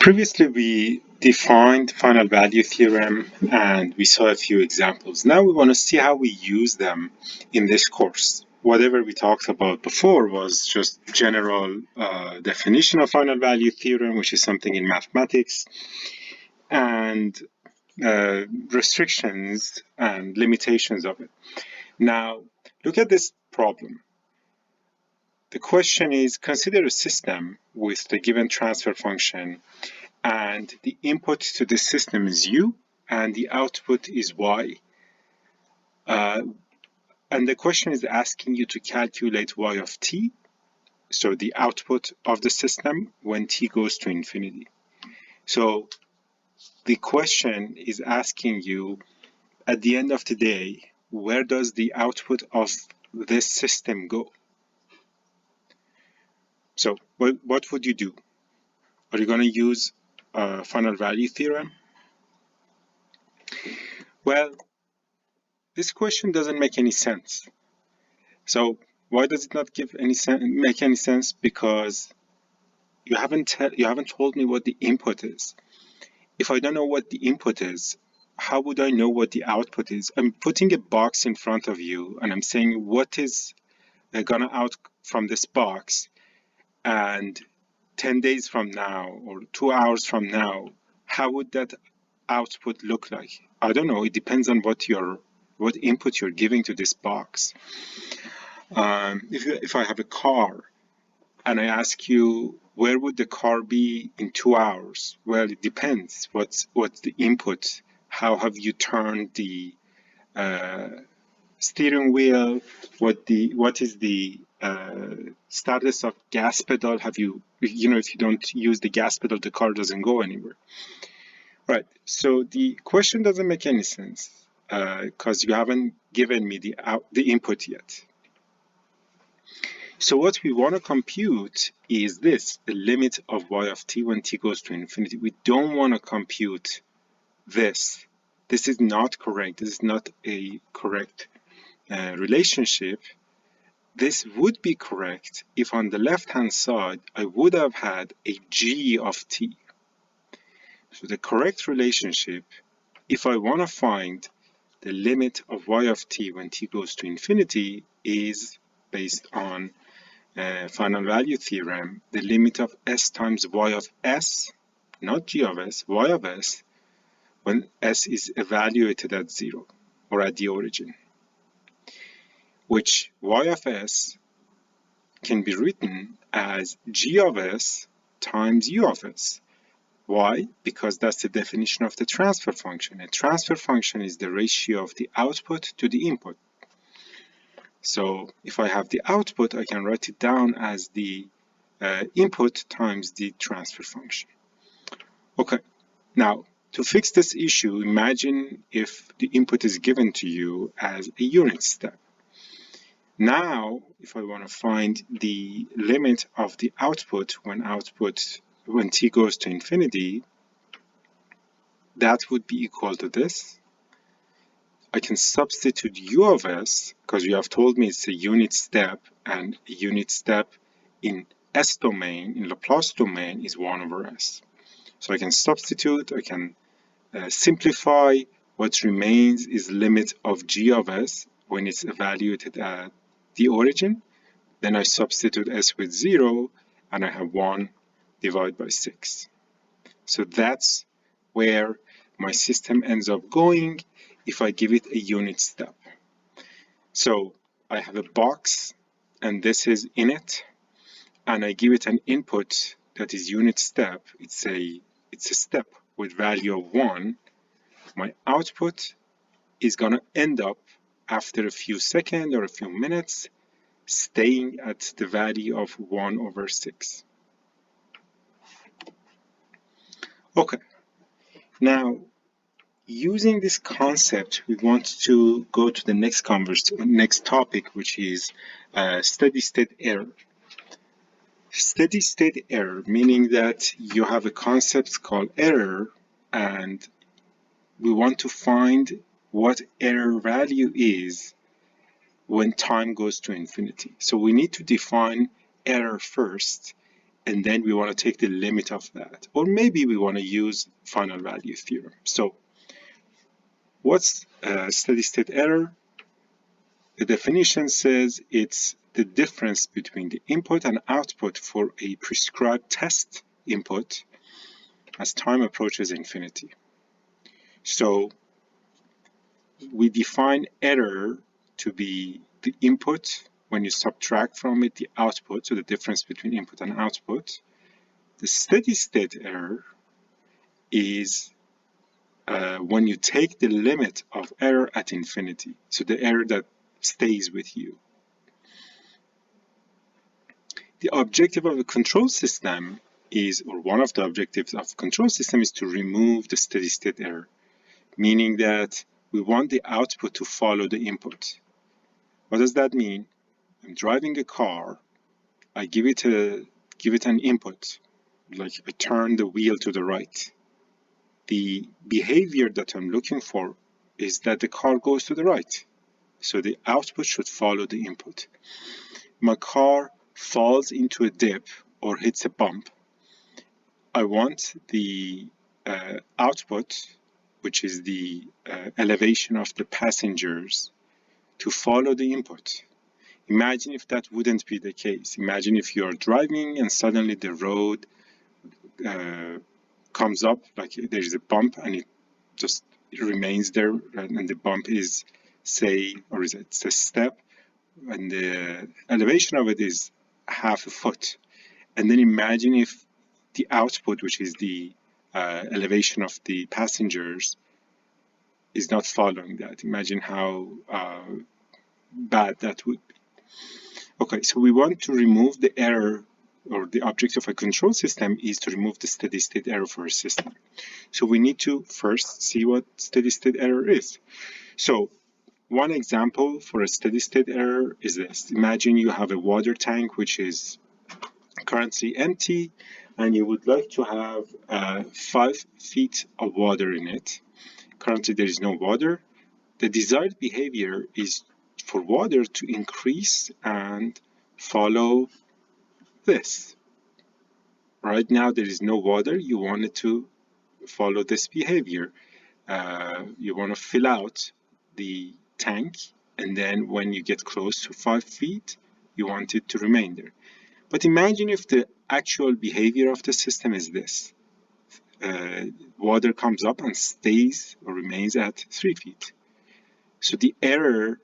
Previously, we defined final value theorem and we saw a few examples. Now we want to see how we use them in this course. Whatever we talked about before was just general definition of final value theorem, which is something in mathematics, and restrictions and limitations of it. Now, look at this problem. The question is, consider a system with the given transfer function and the input to the system is u and the output is y. And the question is asking you to calculate y of t, so the output of the system when t goes to infinity. So the question is asking you, at the end of the day, where does the output of this system go? So what would you do? Are you going to use final value theorem? Well, this question doesn't make any sense. So why does it not make any sense? Because you haven't told me what the input is. If I don't know what the input is, how would I know what the output is? I'm putting a box in front of you and I'm saying what is gonna out from this box, and 10 days from now or 2 hours from now, how would that output look like? I don't know. It depends on what input you're giving to this box. If I have a car and I ask you, where would the car be in 2 hours? Well, it depends. What's the input? How have you turned the steering wheel? What is the status of gas pedal? Have you if you don't use the gas pedal, the car doesn't go anywhere. Right. So the question doesn't make any sense because you haven't given me the input yet. So what we want to compute is this, the limit of y of t when t goes to infinity. We don't want to compute this. This is not correct. This is not a correct relationship. This would be correct if on the left-hand side, I would have had a g of t. So the correct relationship, if I want to find the limit of y of t when t goes to infinity, is based on final value theorem, the limit of s times y of s, not g of s, y of s, when s is evaluated at 0 or at the origin, which y of s can be written as g of s times u of s. Why? Because that's the definition of the transfer function. A transfer function is the ratio of the output to the input. So if I have the output, I can write it down as the input times the transfer function. Okay, now to fix this issue, imagine if the input is given to you as a unit step. Now, if I want to find the limit of the output when t goes to infinity, that would be equal to this. I can substitute u of s, because you have told me it's a unit step, and a unit step in s domain, in Laplace domain, is 1 over s. So I can substitute, I can simplify. What remains is limit of g of s when it's evaluated at the origin. Then I substitute s with 0, and I have 1 divided by 6. So that's where my system ends up going if I give it a unit step. So I have a box, and this is in it, and I give it an input that is unit step. It's a step with value of 1. My output is going to end up, after a few seconds or a few minutes, staying at the value of 1 over 6. Okay, now using this concept, we want to go to the next topic, which is steady-state error. Steady-state error, meaning that you have a concept called error, and we want to find what error value is when time goes to infinity. So we need to define error first, and then we want to take the limit of that. Or maybe we want to use final value theorem. So what's steady state error? The definition says it's the difference between the input and output for a prescribed test input as time approaches infinity. So we define error to be the input when you subtract from it the output, so the difference between input and output. The steady state error is when you take the limit of error at infinity, so the error that stays with you. The objective of a control system is, or one of the objectives of control system is to remove the steady state error, meaning that we want the output to follow the input. What does that mean? I'm driving a car, I give it an input, like I turn the wheel to the right. The behavior that I'm looking for is that the car goes to the right. So the output should follow the input. My car falls into a dip or hits a bump. I want the output, which is the elevation of the passengers, to follow the input. Imagine if that wouldn't be the case. Imagine if you're driving and suddenly the road comes up, like there's a bump and it just remains there, and the bump is, say, or is it a step, and the elevation of it is half a foot. And then imagine if the output, which is the elevation of the passengers, is not following that. Imagine how bad that would be. Okay, so we want to remove the error, or the objective of a control system is to remove the steady state error for a system. So we need to first see what steady state error is. So one example for a steady state error is this. Imagine you have a water tank which is currently empty and you would like to have 5 feet of water in it. Currently there is no water. The desired behavior is for water to increase and follow this. Right now there is no water, you want it to follow this behavior. You want to fill out the tank, and then when you get close to 5 feet, you want it to remain there. But imagine if the actual behavior of the system is this. Water comes up and stays or remains at 3 feet. So the error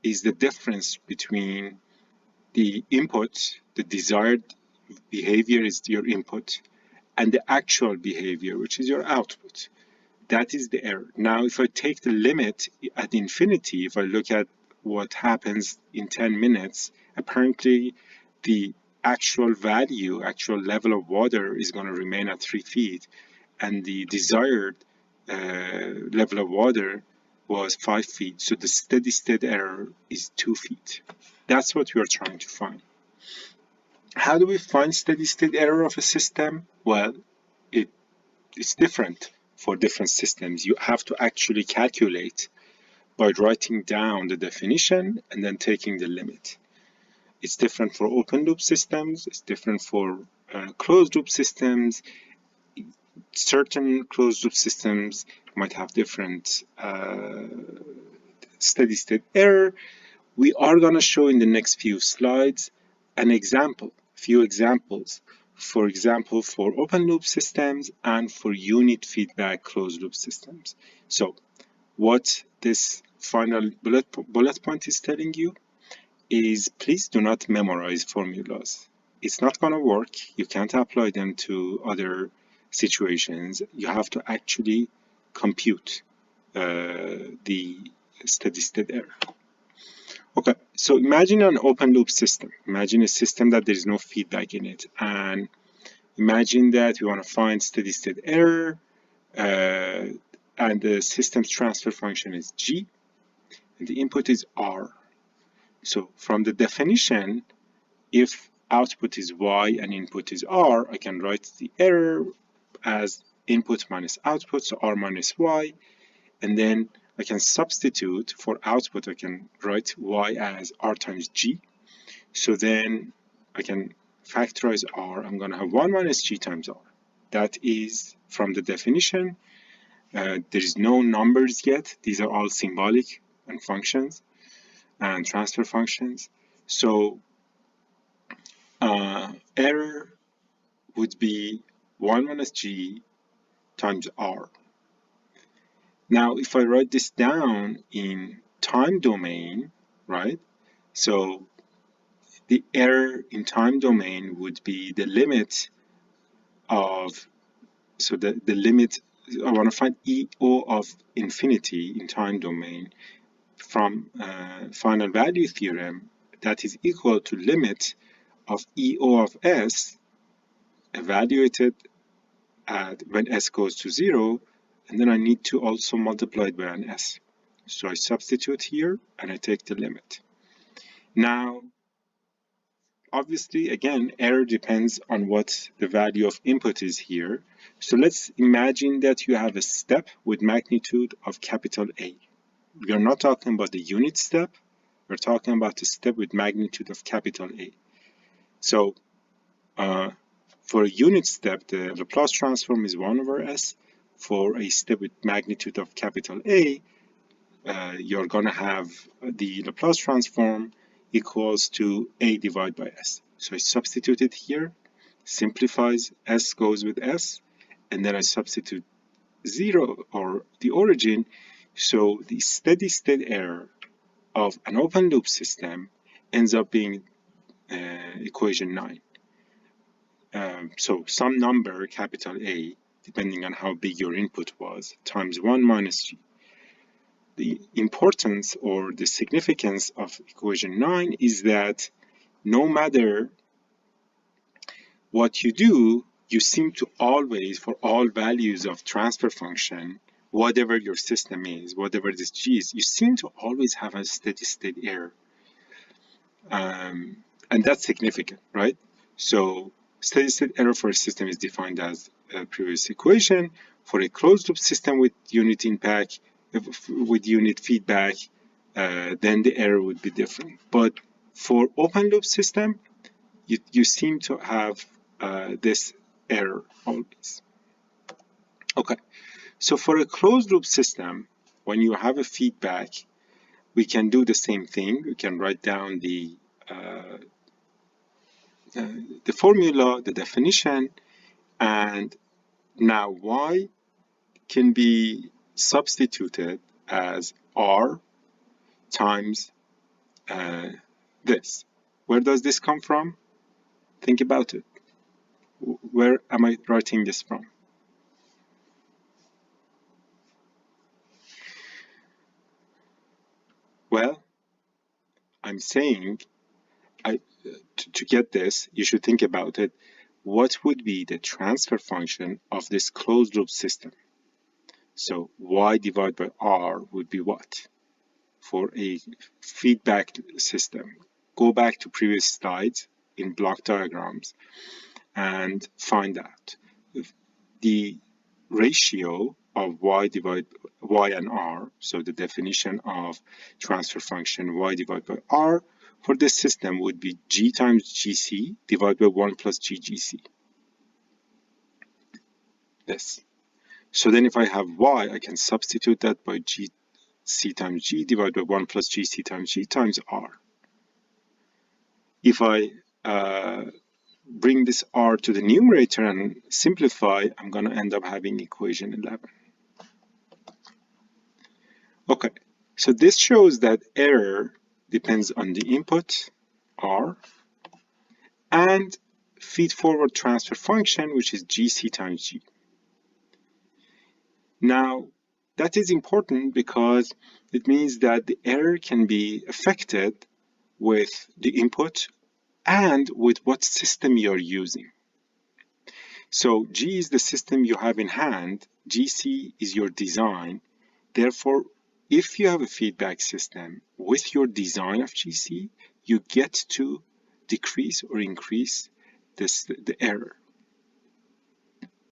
is the difference between the input, the desired behavior is your input, and the actual behavior, which is your output. That is the error. Now, if I take the limit at infinity, if I look at what happens in 10 minutes, apparently the actual value, actual level of water is going to remain at 3 feet, and the desired level of water was 5 feet. So the steady state error is 2 feet. That's what we are trying to find. How do we find steady state error of a system? Well, it's different for different systems. You have to actually calculate by writing down the definition and then taking the limit. It's different for open loop systems. It's different for closed loop systems. Certain closed loop systems might have different steady state error. We are going to show in the next few slides few examples. For example, for open loop systems and for unit feedback closed loop systems. So what this final bullet point is telling you is, please do not memorize formulas. It's not going to work. You can't apply them to other situations. You have to actually compute the steady state error. Okay, so imagine an open loop system. Imagine a system that there is no feedback in it, and imagine that we want to find steady state error, and the system's transfer function is G, and the input is R. So from the definition, if output is Y and input is R, I can write the error as input minus output, so R minus Y, and then I can substitute for output, I can write Y as R times G. So then I can factorize r, I'm going to have 1 minus g times r. That is from the definition. There is no numbers yet. These are all symbolic and functions and transfer functions. So error would be 1 minus g times r. Now, if I write this down in time domain, right? So the error in time domain would be the limit of, so the limit, I want to find EO of infinity in time domain from final value theorem, that is equal to limit of EO of S evaluated at when S goes to 0, and then I need to also multiply it by an S. So I substitute here and I take the limit. Now, obviously, again, error depends on what the value of input is here. So let's imagine that you have a step with magnitude of capital A. We are not talking about the unit step. We're talking about a step with magnitude of capital A. So for a unit step, the Laplace transform is 1 over S. For a step with magnitude of capital A, you're going to have the Laplace transform equals to A divided by S. So I substitute it here, simplifies, S goes with S, and then I substitute 0 or the origin. So the steady state error of an open loop system ends up being equation 9. So some number, capital A, depending on how big your input was, times 1 minus g. The importance or the significance of equation 9 is that no matter what you do, you seem to always, for all values of transfer function, whatever your system is, whatever this g is, you seem to always have a steady state error. And that's significant, right? So steady state error for a system is defined as a previous equation. For a closed loop system with unit impact, with unit feedback, then the error would be different. But for open loop system, you seem to have this error always. Okay, so for a closed loop system, when you have a feedback, we can do the same thing. We can write down the formula, the definition, and now y can be substituted as r times this. Where does this come from? Think about it. Where am I writing this from? Well, I'm saying to get this, you should think about it. What would be the transfer function of this closed loop system? So y divided by r would be what? For a feedback system, go back to previous slides in block diagrams and find out the ratio of y and r, so the definition of transfer function y divided by r for this system would be g times gc divided by 1 plus ggc. This. So then if I have y, I can substitute that by gc times g divided by 1 plus gc times g times r. If I bring this r to the numerator and simplify, I'm going to end up having equation 11. Okay, so this shows that error depends on the input, r, and feed-forward transfer function, which is gc times g. Now, that is important because it means that the error can be affected with the input and with what system you're using. So G is the system you have in hand, GC is your design. Therefore, if you have a feedback system with your design of GC, you get to decrease or increase the error.